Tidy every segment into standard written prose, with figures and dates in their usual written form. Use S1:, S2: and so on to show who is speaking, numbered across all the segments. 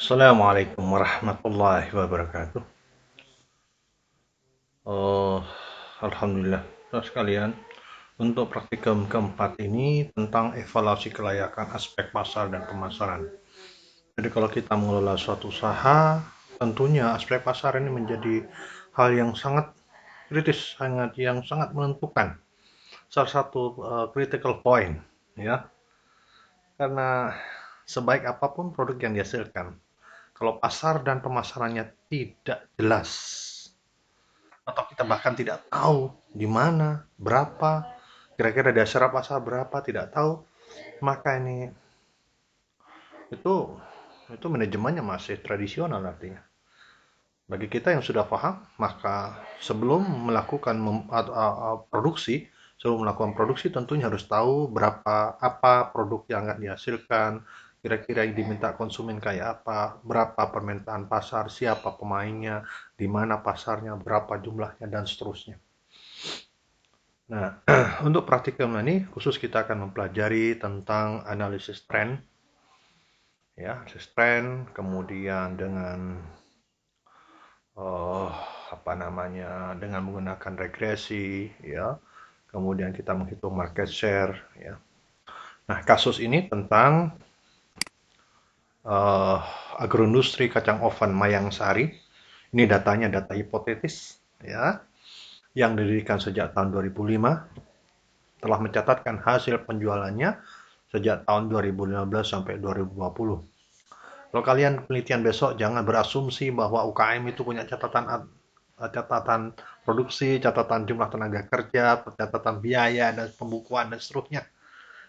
S1: Assalamualaikum warahmatullahi wabarakatuh. Oh, Alhamdulillah, saudara sekalian. Untuk praktikum keempat ini tentang evaluasi kelayakan aspek pasar dan pemasaran. Jadi kalau kita mengelola suatu usaha, tentunya aspek pasar ini menjadi hal yang sangat kritis, sangat menentukan. Salah satu critical point, ya, karena sebaik apapun produk yang dihasilkan, kalau pasar dan pemasarannya tidak jelas, atau kita bahkan tidak tahu di mana, berapa, kira-kira dasar pasar berapa, tidak tahu, maka itu itu manajemennya masih tradisional artinya. Bagi kita yang sudah paham, maka sebelum melakukan produksi, sebelum melakukan produksi tentunya harus tahu berapa apa produk yang akan dihasilkan, kira-kira yang diminta konsumen kayak apa, berapa permintaan pasar, siapa pemainnya, di mana pasarnya, berapa jumlahnya, dan seterusnya. Nah, untuk praktikum ini khusus kita akan mempelajari tentang analisis tren, ya, analisis tren, kemudian dengan eh, apa namanya, dengan menggunakan regresi, ya, kemudian kita menghitung market share, ya. Nah, kasus ini tentang eh, agroindustri kacang oven Mayang Sari. Ini datanya data hipotetis, ya, yang didirikan sejak tahun 2005, telah mencatatkan hasil penjualannya sejak tahun 2015 sampai 2020. Kalau kalian penelitian besok, jangan berasumsi bahwa UKM itu punya catatan produksi, catatan jumlah tenaga kerja, catatan biaya dan pembukuan dan seterusnya.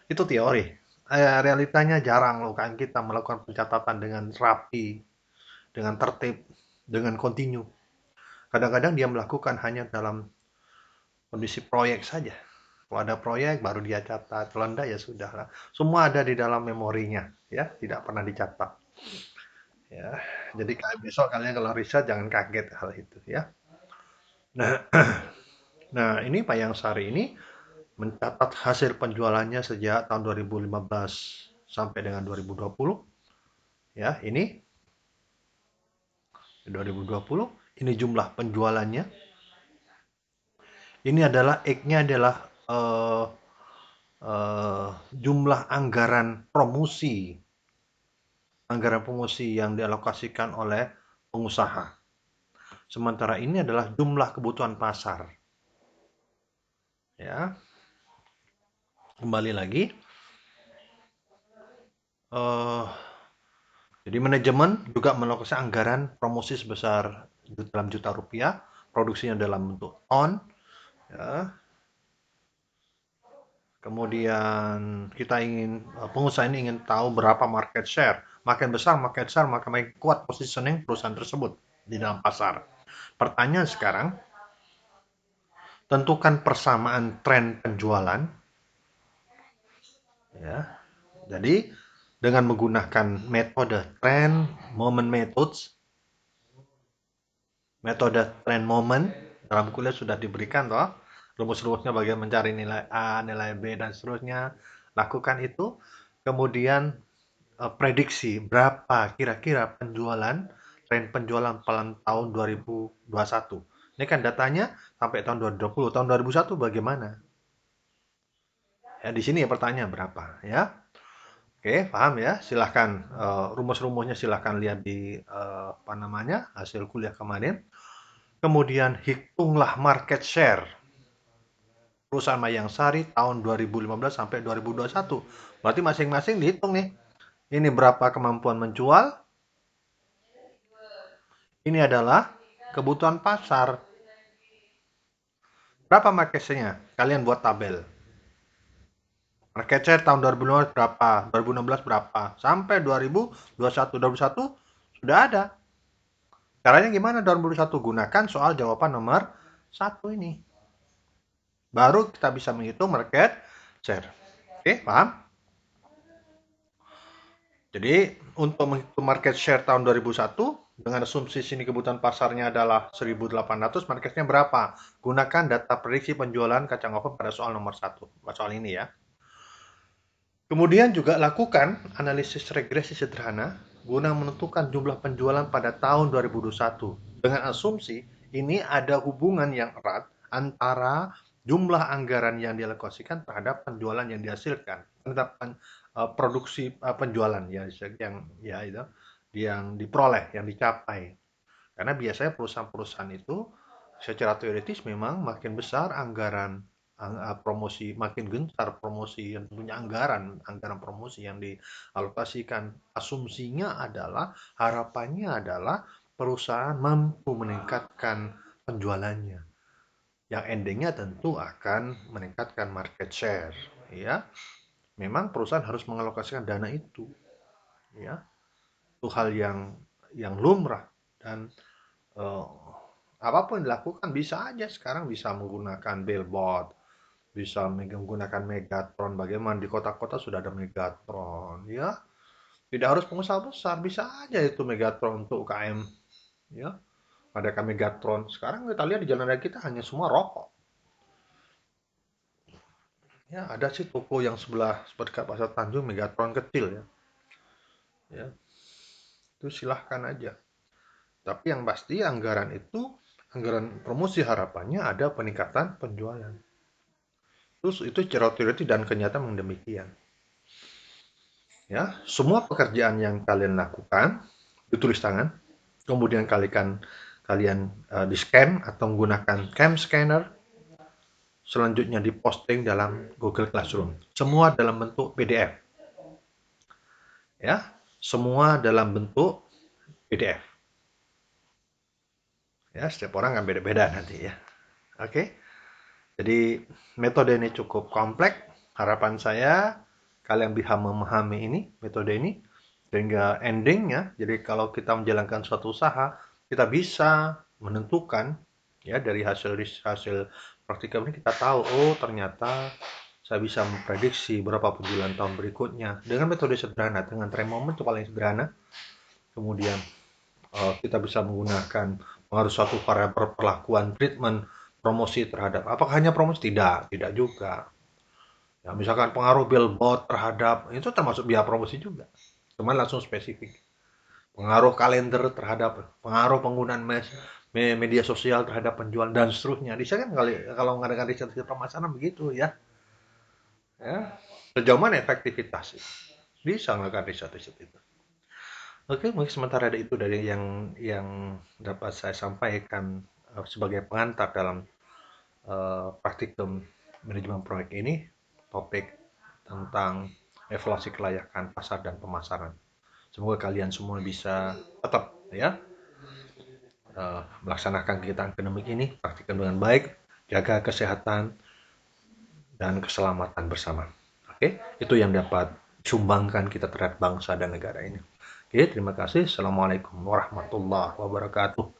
S1: Itu teori. Realitanya jarang UKM kita melakukan pencatatan dengan rapi, dengan tertib, dengan kontinu. Kadang-kadang dia melakukan hanya dalam kondisi proyek saja. Kalau ada proyek baru dia catat, kalau enggak ya sudah lah. Semua ada di dalam memorinya, ya, tidak pernah dicatat. Ya, jadi besok kalian kalau riset jangan kaget hal itu, ya. Nah, nah ini Pak Yang Sari ini mencatat hasil penjualannya sejak tahun 2015 sampai dengan 2020. Ya, ini 2020. Ini jumlah penjualannya. Ini adalah X-nya adalah eh, jumlah anggaran promosi yang dialokasikan oleh pengusaha. Sementara ini adalah jumlah kebutuhan pasar. Ya, kembali lagi. eh Jadi manajemen juga mengalokasikan anggaran promosi sebesar dalam juta rupiah, produksinya dalam bentuk ton, ya. Kemudian kita pengusaha ini ingin tahu berapa market share. Makin besar market share, maka makin kuat positioning perusahaan tersebut di dalam pasar. Pertanyaan sekarang, tentukan persamaan tren penjualan, ya. Jadi dengan menggunakan metode trend moment methods, metode trend moment dalam kuliah sudah diberikan toh. Rumus-rumusnya bagaimana mencari nilai A, nilai B dan seterusnya. Lakukan itu. Kemudian prediksi berapa kira-kira tren penjualan pada tahun 2021. Ini kan datanya sampai tahun 2020. Tahun 2001 bagaimana? Ya, di sini ya pertanyaan berapa, ya. Oke, paham ya? Silahkan rumus-rumusnya silahkan lihat di apa namanya hasil kuliah kemarin. Kemudian hitunglah market share perusahaan Mayang Sari tahun 2015 sampai 2021. Berarti masing-masing dihitung nih. Ini berapa kemampuan menjual, ini adalah kebutuhan pasar. Berapa market share-nya? Kalian buat tabel. Market share tahun 2015 berapa? 2016 berapa? Sampai 2021. 2021 sudah ada. Caranya gimana 2021? Gunakan soal jawaban nomor 1 ini. Baru kita bisa menghitung market share. Oke, paham? Jadi untuk menghitung market share tahun 2001 dengan asumsi sini kebutuhan pasarnya adalah 1.800, marketnya berapa? Gunakan data prediksi penjualan kacang oven pada soal nomor 1. Soal ini ya. Kemudian juga lakukan analisis regresi sederhana guna menentukan jumlah penjualan pada tahun 2021. Dengan asumsi ini ada hubungan yang erat antara jumlah anggaran yang dialokasikan terhadap penjualan yang dihasilkan, terhadap produksi penjualan ya itu yang diperoleh, yang dicapai. Karena biasanya perusahaan-perusahaan itu secara teoritis memang makin besar anggaran promosi, makin gencar promosi, yang punya anggaran promosi yang dialokasikan. Asumsinya adalah, harapannya adalah perusahaan mampu meningkatkan penjualannya. Yang endingnya tentu akan meningkatkan market share, ya. Memang perusahaan harus mengalokasikan dana itu, ya. Itu hal yang lumrah, dan eh, apapun dilakukan bisa aja sekarang, bisa menggunakan billboard, bisa menggunakan Megatron. Bagaimana di kota-kota sudah ada Megatron, ya. Tidak harus pengusaha besar, bisa aja itu Megatron untuk UKM, ya. Ada Megatron. Sekarang kita lihat di jalan raya kita hanya semua rokok. Ya, ada sih toko yang sebelah dekat Pasar Tanjung Megatron kecil, ya. Ya, itu silahkan aja. Tapi yang pasti anggaran itu, anggaran promosi, harapannya ada peningkatan penjualan. Terus itu secara teori dan kenyataan memang demikian. Ya, semua pekerjaan yang kalian lakukan ditulis tangan, kemudian kalian di scan atau menggunakan cam scanner, selanjutnya diposting dalam Google Classroom. Semua dalam bentuk PDF. Ya, semua dalam bentuk PDF. Ya, setiap orang kan beda-beda nanti, ya. Oke. Jadi metode ini cukup kompleks. Harapan saya kalian bisa memahami ini, metode ini, sehingga endingnya, jadi kalau kita menjalankan suatu usaha, kita bisa menentukan, ya, dari hasil praktikum ini kita tahu, oh ternyata saya bisa memprediksi berapa penjualan tahun berikutnya dengan metode sederhana, dengan time moment itu paling sederhana. Kemudian kita bisa menggunakan pengaruh suatu variabel perlakuan treatment promosi terhadap, apakah hanya promosi? Tidak juga. Ya, misalkan pengaruh billboard terhadap, itu termasuk biaya promosi juga. Cuman langsung spesifik. Pengaruh kalender terhadap, pengaruh penggunaan media sosial terhadap penjualan dan seterusnya. Di sana kan kalau mengadakan riset pemasaran begitu, ya. Ya. Sejauh mana efektivitas itu? Bisa melakukan riset-riset itu. Oke, mungkin sementara itu dari yang dapat saya sampaikan sebagai pengantar dalam praktikum manajemen proyek ini, topik tentang evaluasi kelayakan pasar dan pemasaran. Semoga kalian semua bisa tetap, ya, melaksanakan kegiatan akademik ini, praktikan dengan baik, jaga kesehatan dan keselamatan bersama. Oke, itu yang dapat sumbangkan kita terhadap bangsa dan negara ini. Oke, terima kasih. Assalamualaikum warahmatullahi wabarakatuh.